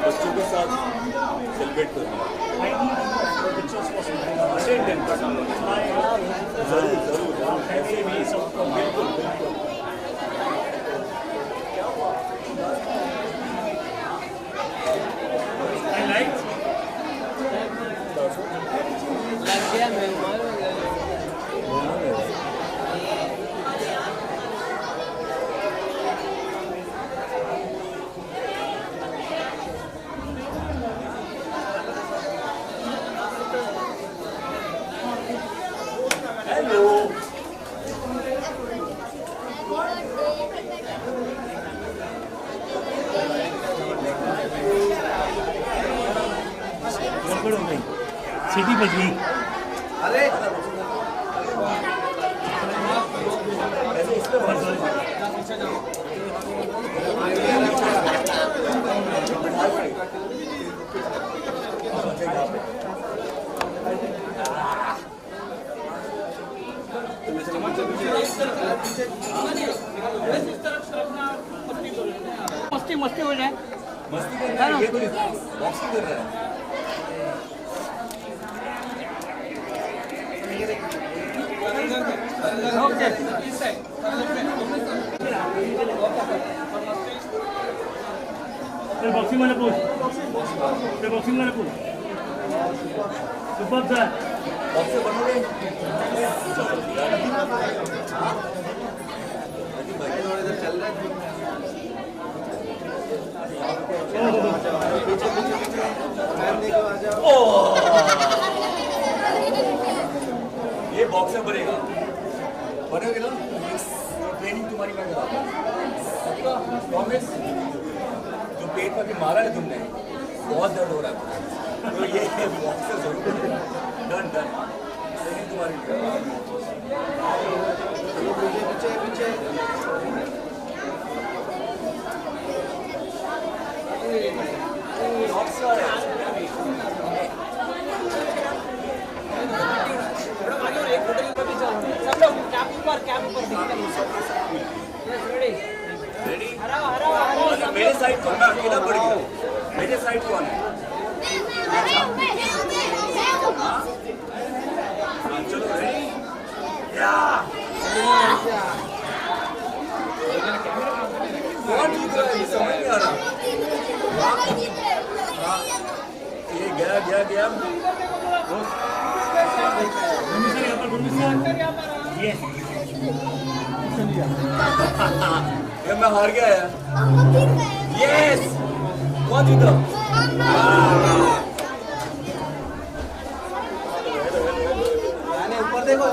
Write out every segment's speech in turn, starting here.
बच्चों के साथ सेलिब्रेट करना जरूर जरूर ऐसे भी सबको बिल्कुल बिल्कुल सिटी बच गई। अरे मस्ती मस्ती हो जाए, मस्ती कर रहा है, ये बॉक्सिंग कर रहा है। बॉक्सिंग वाला पूछ, बॉक्सिंग वाला पूछ। सुपर सर बॉक्सर बनोगे? चल रहा है ये बॉक्सर बनेगा, बनेगा ना? ट्रेनिंग तुम्हारी मैं कराता हूँ, प्रॉमिस। जो पेट में मारा है तुमने, बहुत दर्द हो रहा है, तो ये बॉक्सर जरूर डन डन। ट्रेनिंग तुम्हारी पीछे पीछे मेरे साइड को मैं अकेला पड़ गया। मेरे साइड कौन है? हाँ? चलो रेडी? या कौन जीत रहा है ये समझ नहीं आ रहा। हाँ ये गया ये मैं हार गया यार। यस कौन जीता? ऊपर देखो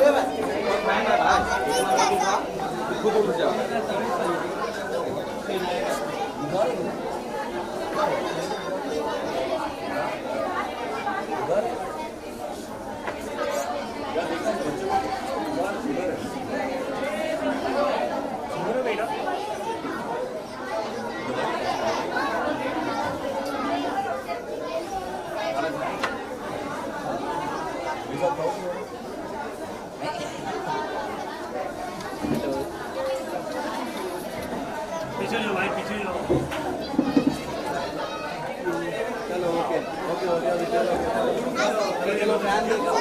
पीछे लो भाई, पीछे लो। चलो ओके चलो फैन देखो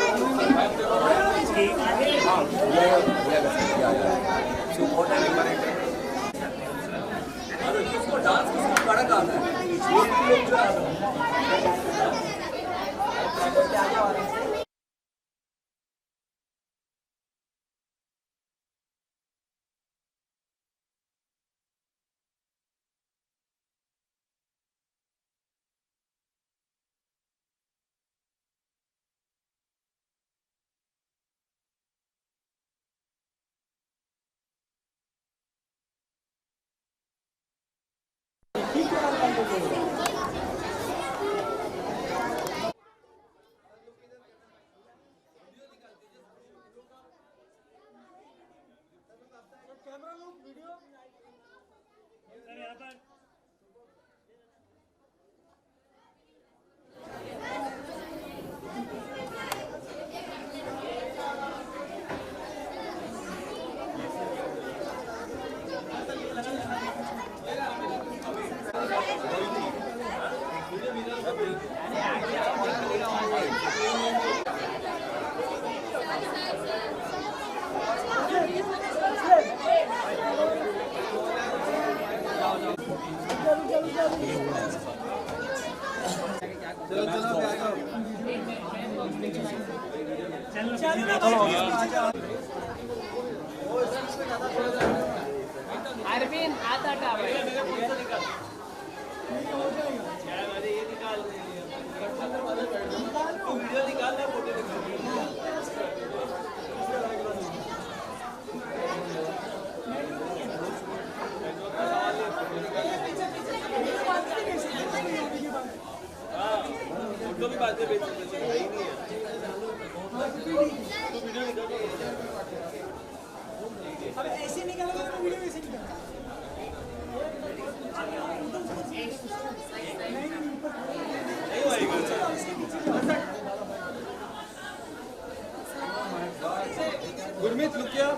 डांस किसको कड़क आता है? सर यहाँ पर अरविंद आता फोटो भी बाद में बेच सकते हैं, नहीं है अब ऐसे निकालोगे तो वीडियो कैसे निकालोगे? गुरमीत लुक किया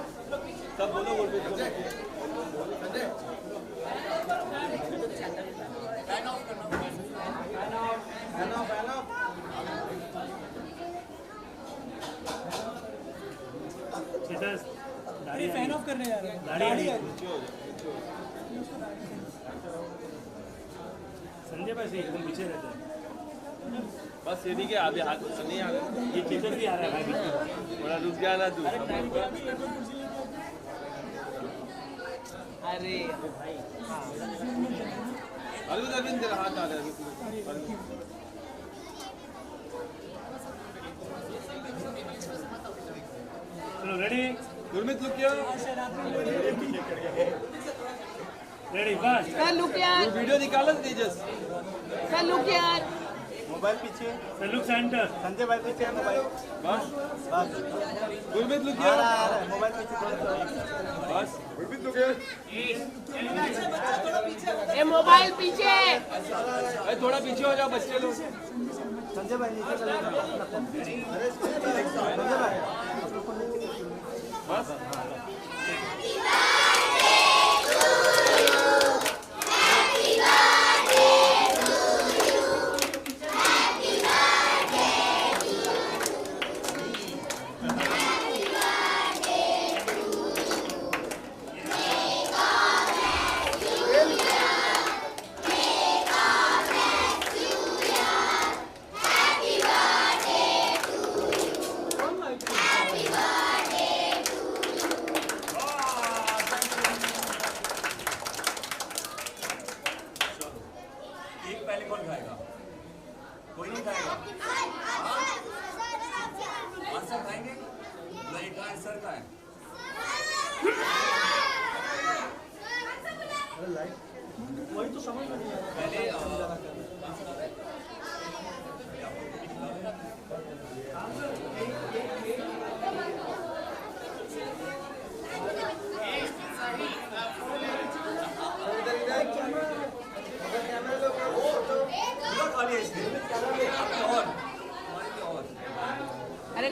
सब बोलो गुरमीत को फैन ऑफ करने जा रहे हैं। दाढ़ी संजय भाई से एकदम पीछे रहते हैं। बस ये भी के आधे हाथ से नहीं आ रहे, ये पीछे भी आ रहा है भाई, बड़ा रुक गया ना तू। अरे अरविंद अरविंद तेरा हाथ आ रहा है। चलो रेडी गुरमीत लुक किया रेडी बस सर लुक यार, वीडियो निकाला तेजस सर लुक यार, मोबाइल पीछे लुक सेंटर संजय भाई पीछे है मोबाइल बस बस गुरमीत लुक किया मोबाइल पीछे बस गुरमीत लुक ये मोबाइल पीछे, अरे थोड़ा पीछे हो जाओ बच्चे लोग। संजय भाई नीचे संजय भाई बस खाएगा? आंसर खाएंगे? नहीं कहाँ है? सर कहाँ है? वही तो समझ में नहीं आया। पहले पूरा खाली है इसमें। और अरे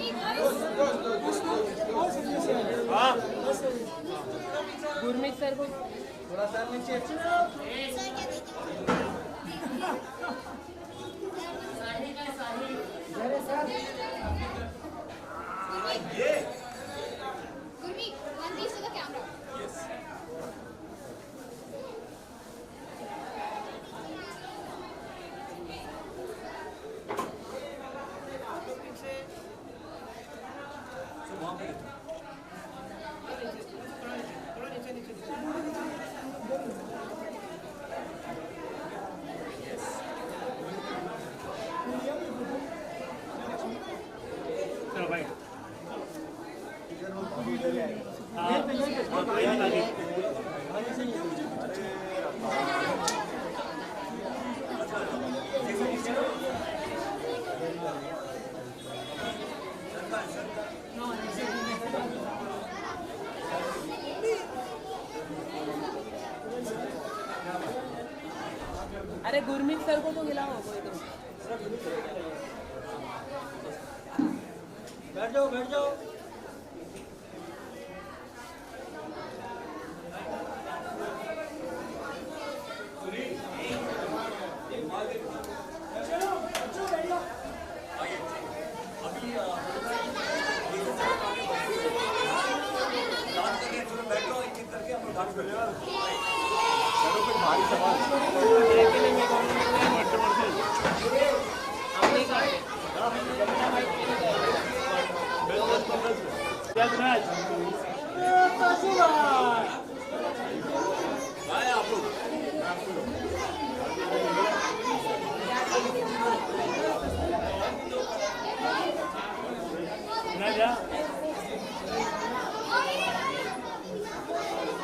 गुरमीत सर को थोड़ा सा नीचे। ये Gurmeet, one piece to the camera. Yes वहाँ पे चलो भाई अरे गुरमीत सर को तो खिलाओ कोई तो। बैठ जाओ, बैठ जाओ।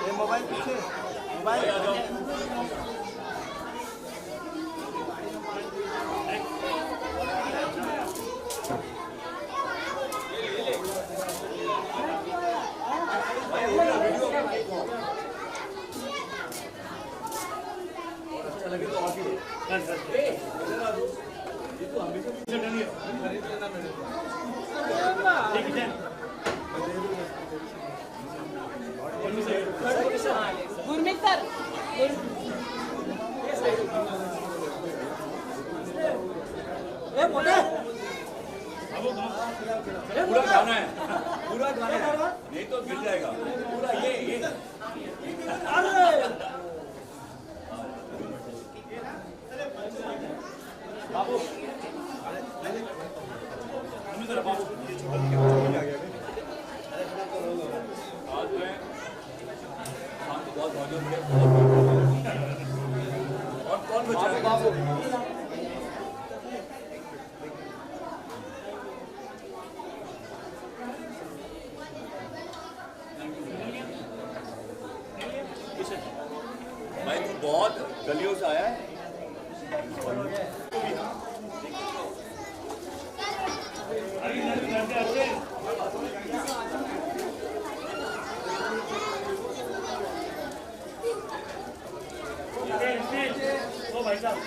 ये मोबाइल पीछे, मोबाइल अच्छा लगे तो आप ही गुरमीत सर पूरा खाना है, पूरा खाना है, नहीं तो गिर जाएगा पूरा। ये बाबू आज मैं शाम को बहुत मौजूद है। और कौन बचा है बाबू? भाई तू बहुत गलियों से आया है। ओ भाई साहब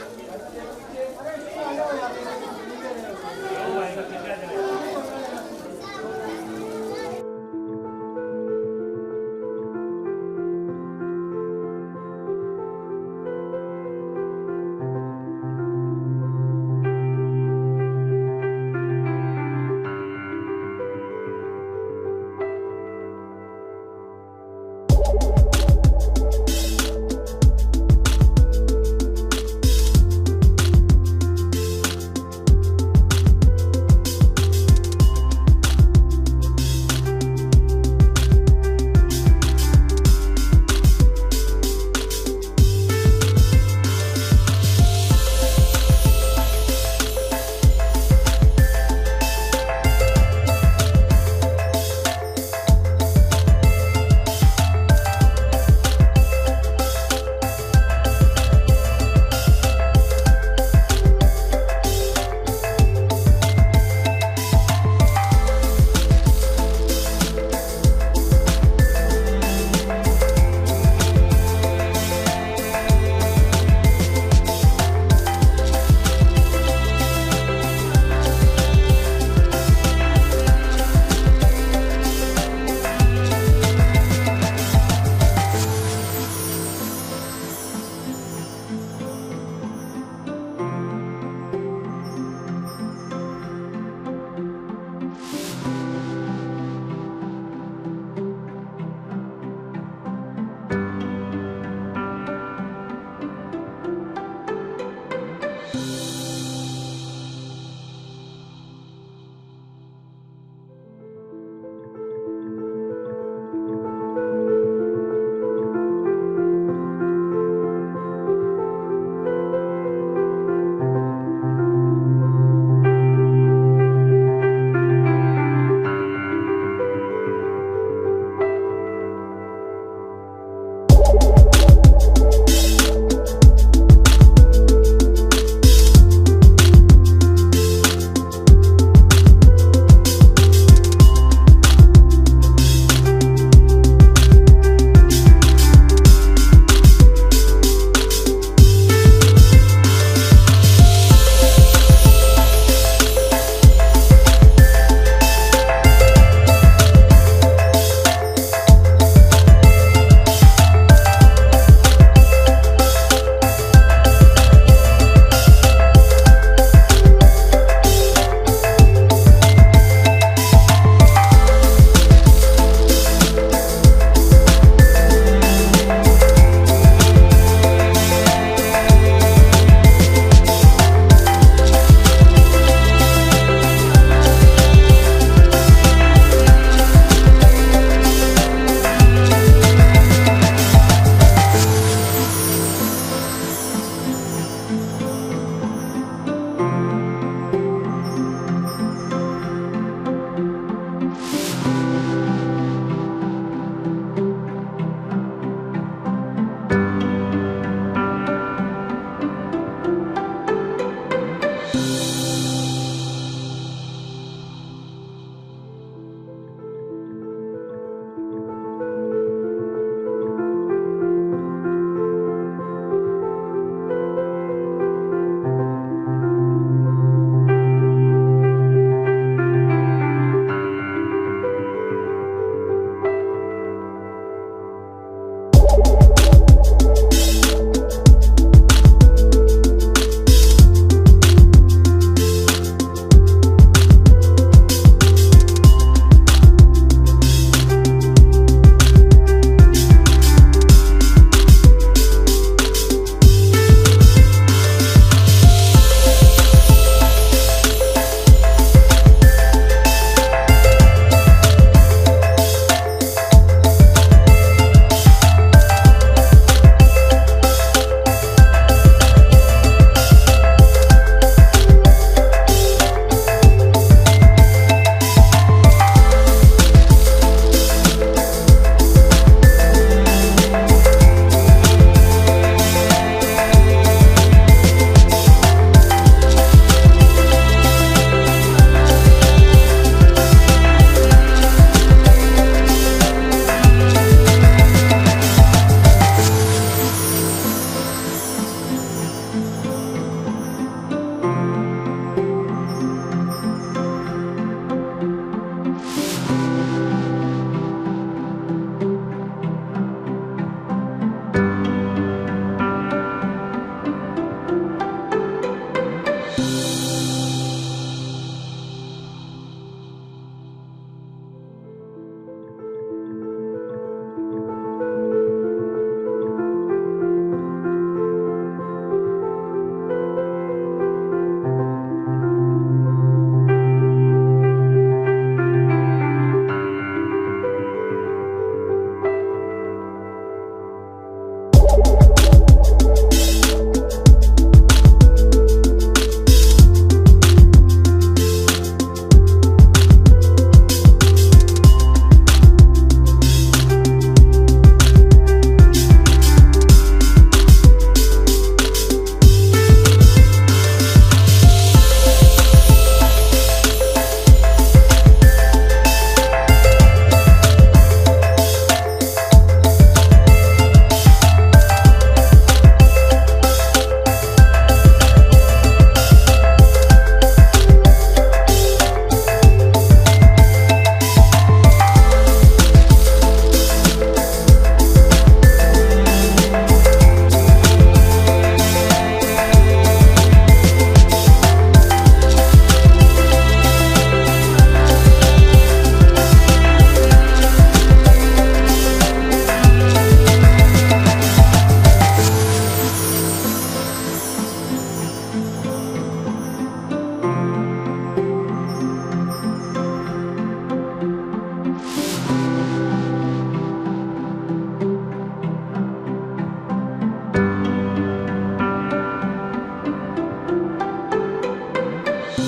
वेल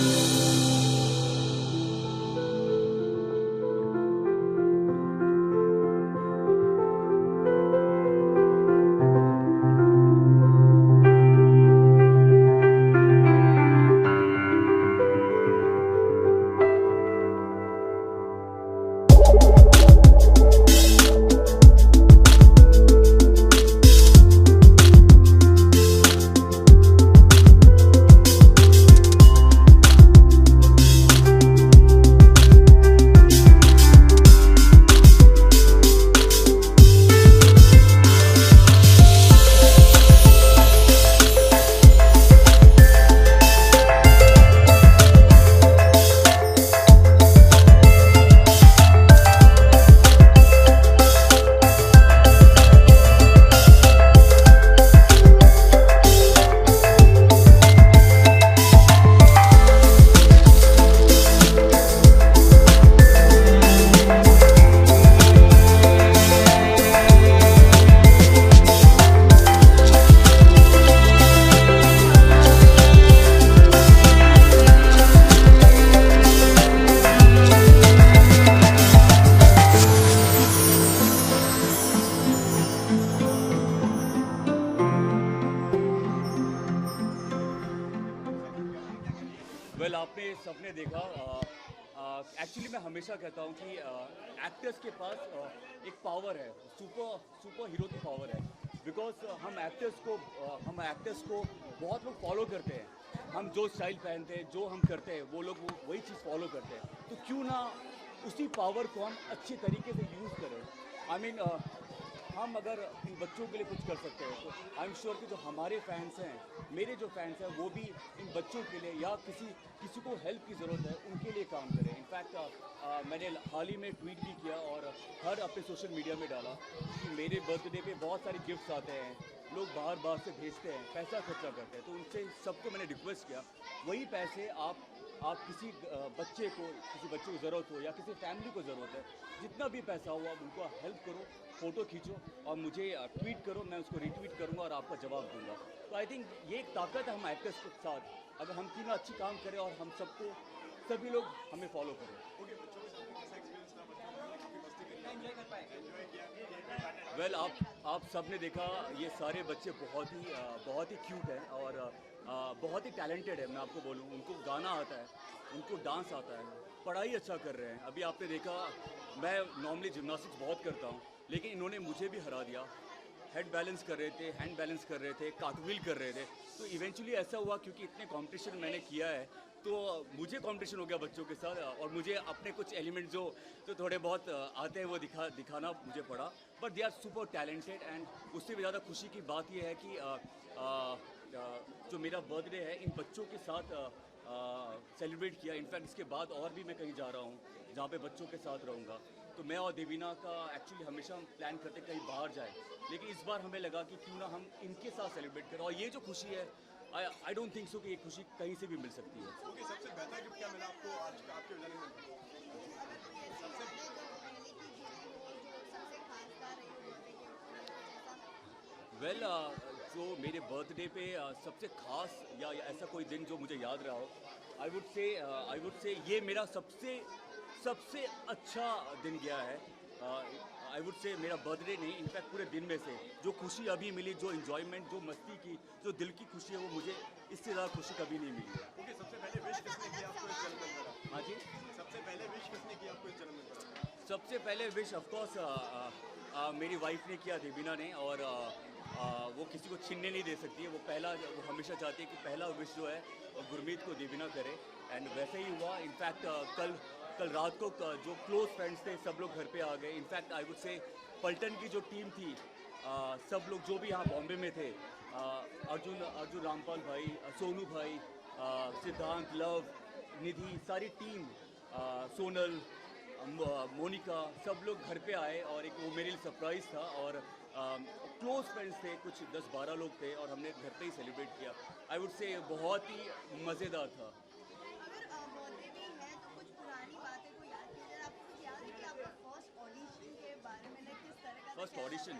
आपने सबने देखा एक्चुअली मैं हमेशा कहता हूँ कि एक्टर्स के पास एक पावर है, सुपर हीरो की पावर है। बिकॉज हम एक्टर्स को बहुत लोग फॉलो करते हैं। हम जो स्टाइल पहनते हैं, जो हम करते हैं, वो लोग वही चीज़ फॉलो करते हैं। तो क्यों ना उसी पावर को हम अच्छे तरीके से यूज़ करें। आई मीन हम अगर इन बच्चों के लिए कुछ कर सकते हैं तो आई एम श्योर कि जो हमारे फैंस हैं, मेरे जो फैंस हैं, वो भी इन बच्चों के लिए या किसी को हेल्प की ज़रूरत है उनके लिए काम करें। इनफैक्ट मैंने हाल ही में ट्वीट भी किया और हर अपने सोशल मीडिया में डाला कि मेरे बर्थडे पे बहुत सारे गिफ्ट्स आते हैं, लोग बाहर से भेजते हैं, पैसा खर्चा करते हैं। तो उनसे सबको मैंने रिक्वेस्ट किया वही पैसे आप किसी बच्चे को ज़रूरत हो या किसी फैमिली को ज़रूरत है, जितना भी पैसा हो आप उनको हेल्प करो, फ़ोटो खींचो और मुझे ट्वीट करो, मैं उसको रीट्वीट करूँगा और आपका जवाब दूंगा। तो आई थिंक ये एक ताकत है हम एक्टर्स के साथ, अगर हम तीनों अच्छी काम करें और हम सभी लोग हमें फॉलो करें। वेल आप सब ने देखा ये सारे बच्चे बहुत ही क्यूट हैं और बहुत ही टैलेंटेड है। मैं आपको बोलूँ, उनको गाना आता है, उनको डांस आता है, पढ़ाई अच्छा कर रहे हैं। अभी आपने देखा मैं नॉर्मली जिम्नास्टिक्स बहुत करता हूँ, लेकिन इन्होंने मुझे भी हरा दिया। हेड बैलेंस कर रहे थे, हैंड बैलेंस कर रहे थे, कार्टव्हील कर रहे थे। तो इवेंचुअली ऐसा हुआ क्योंकि इतने कंपटीशन मैंने किया है तो मुझे कंपटीशन हो गया बच्चों के साथ और मुझे अपने कुछ एलिमेंट जो थोड़े बहुत आते हैं वो दिखाना मुझे पड़ा। But they are super talented and उससे भी ज़्यादा खुशी की बात यह है कि जो मेरा बर्थडे है इन बच्चों के साथ सेलिब्रेट किया। इनफैक्ट इसके बाद और भी मैं कहीं जा रहा हूँ जहाँ पे बच्चों के साथ रहूँगा। तो मैं और देवीना का एक्चुअली हमेशा हम प्लान करते कहीं बाहर जाए, लेकिन इस बार हमें लगा कि क्यों ना हम इनके साथ सेलिब्रेट करें। और ये जो खुशी है आई डोंट थिंक सो कि ये खुशी कहीं से भी मिल सकती है। ओके, सबसे बेहतर गिफ्ट क्या मिला आपको आज आपके जन्मदिन में? वेल जो मेरे बर्थडे पे सबसे खास या ऐसा कोई दिन जो मुझे याद रहा हो, आई वुड से ये मेरा सबसे अच्छा दिन गया है। आई वुड से मेरा बर्थडे नहीं, इनफैक्ट पूरे दिन में से जो खुशी अभी मिली, जो इन्जॉयमेंट, जो मस्ती की, जो दिल की खुशी है, वो मुझे इससे ज़्यादा खुशी कभी नहीं मिली है। ओके, सबसे पहले विश किसने किया आपको इस जन्मदिन पर? हाँ जी, सबसे पहले विश किसने किया आपको इस जन्मदिन पर? सबसे पहले विश ऑफकोर्स मेरी वाइफ ने किया, देवीना ने। और वो किसी को छीनने नहीं दे सकती है। वो हमेशा चाहती है कि पहला विश जो है गुरमीत को देवीना करे एंड वैसे ही हुआ। इनफैक्ट कल रात को जो क्लोज फ्रेंड्स थे सब लोग घर पे आ गए। इनफैक्ट आई वुड से पलटन की जो टीम थी, सब लोग जो भी यहाँ बॉम्बे में थे, अर्जुन रामपाल भाई, सोनू भाई, सिद्धांत, लव, निधि, सारी टीम, सोनल, मोनिका, सब लोग घर पे आए और एक वो मेरे लिए सरप्राइज़ था। और क्लोज फ्रेंड्स थे, कुछ 10-12 लोग थे और हमने घर पे ही सेलिब्रेट किया। आई वुड से बहुत ही मज़ेदार था। फर्स्ट ऑडिशन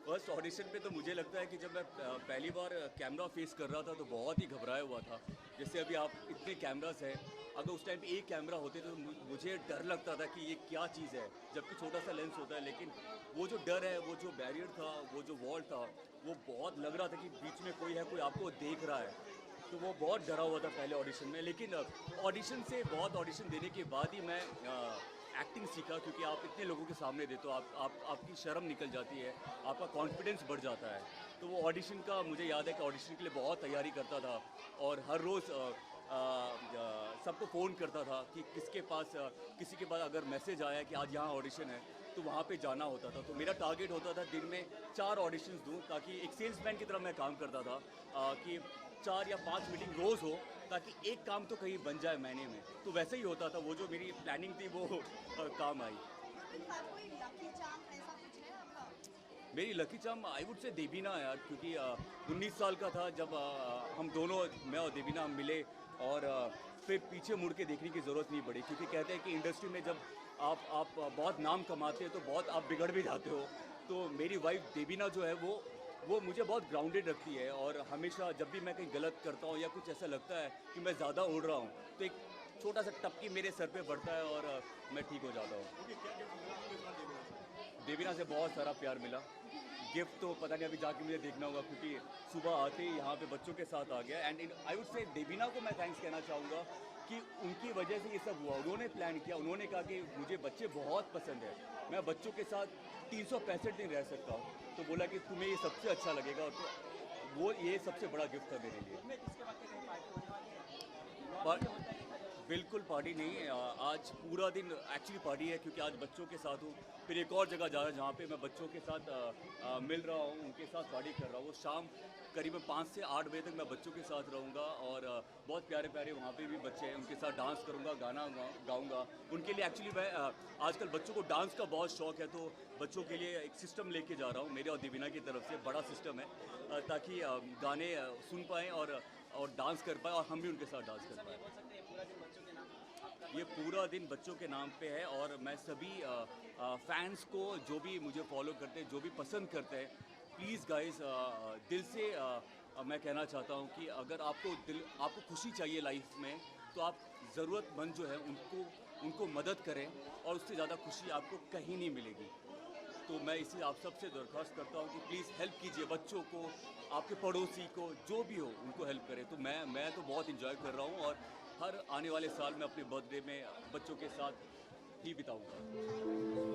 फर्स्ट ऑडिशन पे तो मुझे लगता है कि जब मैं पहली बार कैमरा फेस कर रहा था तो बहुत ही घबराया हुआ था। जैसे अभी आप इतने कैमरास हैं, अगर उस टाइम पे एक कैमरा होते तो मुझे डर लगता था कि ये क्या चीज़ है, जबकि छोटा सा लेंस होता है। लेकिन वो जो डर है, वो जो बैरियर था, वो जो वॉल था, वो बहुत लग रहा था कि बीच में कोई है, कोई आपको देख रहा है। तो वो बहुत डरा हुआ था पहले ऑडिशन में। लेकिन ऑडिशन से बहुत ऑडिशन देने के बाद ही मैं एक्टिंग सीखा, क्योंकि आप इतने लोगों के सामने देते हो, आपकी शर्म निकल जाती है, आपका कॉन्फिडेंस बढ़ जाता है। तो वो ऑडिशन का मुझे याद है कि ऑडिशन के लिए बहुत तैयारी करता था और हर रोज़ सबको फ़ोन करता था कि किसके पास किसी के पास अगर मैसेज आया कि आज यहाँ ऑडिशन है तो वहाँ पे जाना होता था। तो मेरा टारगेट होता था दिन में 4 ऑडिशंस दूँ, ताकि एक सेल्समैन की तरह मैं काम करता था कि 4 या 5 मीटिंग रोज़ हो, ताकि एक काम तो कहीं बन जाए महीने में। तो वैसे ही होता था, वो जो मेरी प्लानिंग थी वो काम आई। कोई लकी चार्म ऐसा कुछ है आपका? मेरी lucky charm I would say Devina यार, क्योंकि 19 साल का था जब हम दोनों, मैं और देवीना, हम मिले और फिर पीछे मुड़ के देखने की ज़रूरत नहीं पड़ी, क्योंकि कहते हैं कि इंडस्ट्री में जब आप बहुत नाम कमाते हैं तो बहुत आप बिगड़ भी जाते हो। तो मेरी वाइफ देवीना जो है वो मुझे बहुत ग्राउंडेड रखती है, और हमेशा जब भी मैं कहीं गलत करता हूँ या कुछ ऐसा लगता है कि मैं ज़्यादा उड़ रहा हूँ तो एक छोटा सा टपकी मेरे सर पे पड़ता है और मैं ठीक हो जाता हूँ। देवीना से बहुत सारा प्यार मिला। गिफ्ट तो पता नहीं, अभी जाके मुझे देखना होगा, क्योंकि सुबह आते ही यहाँ पे बच्चों के साथ आ गया। And I would say Devina को मैं थैंक्स कहना चाहूँगा कि उनकी वजह से ये सब हुआ। उन्होंने प्लान किया, उन्होंने कहा कि मुझे बच्चे बहुत पसंद है, मैं बच्चों के साथ 365 दिन रह सकता हूँ। तो बोला कि तुम्हें ये सबसे अच्छा लगेगा, तो वो ये सबसे बड़ा गिफ्ट था मेरे लिए। बिल्कुल पार्टी नहीं, आज पूरा दिन एक्चुअली पार्टी है, क्योंकि आज बच्चों के साथ हूँ। फिर एक और जगह जा रहा है जहाँ पे मैं बच्चों के साथ मिल रहा हूँ, उनके साथ पार्टी कर रहा हूँ। शाम करीबन 5 से 8 बजे तक मैं बच्चों के साथ रहूँगा, और बहुत प्यारे प्यारे वहाँ पे भी बच्चे हैं, उनके साथ डांस करूँगा, गाना गाऊँगा उनके लिए। एक्चुअली मैं आजकल बच्चों को डांस का बहुत शौक है, तो बच्चों के लिए एक सिस्टम लेके जा रहा हूँ मेरे और देवीना की तरफ से। बड़ा सिस्टम है ताकि गाने सुन पाएँ और डांस कर पाए, और हम भी उनके साथ डांस कर पाएँ। ये पूरा दिन बच्चों के नाम पे है, और मैं सभी फैंस को, जो भी मुझे फॉलो करते हैं, जो भी पसंद करते हैं, प्लीज़ गाइस, दिल से मैं कहना चाहता हूँ कि अगर आपको खुशी चाहिए लाइफ में, तो आप ज़रूरतमंद जो है उनको मदद करें, और उससे ज़्यादा खुशी आपको कहीं नहीं मिलेगी। तो मैं इसी आप सबसे दरख्वास्त करता हूँ कि प्लीज़ हेल्प कीजिए बच्चों को, आपके पड़ोसी को, जो भी हो उनको हेल्प करें। तो मैं तो बहुत इन्जॉय कर रहा हूँ, और हर आने वाले साल में अपने बर्थडे में बच्चों के साथ ही बिताऊंगा।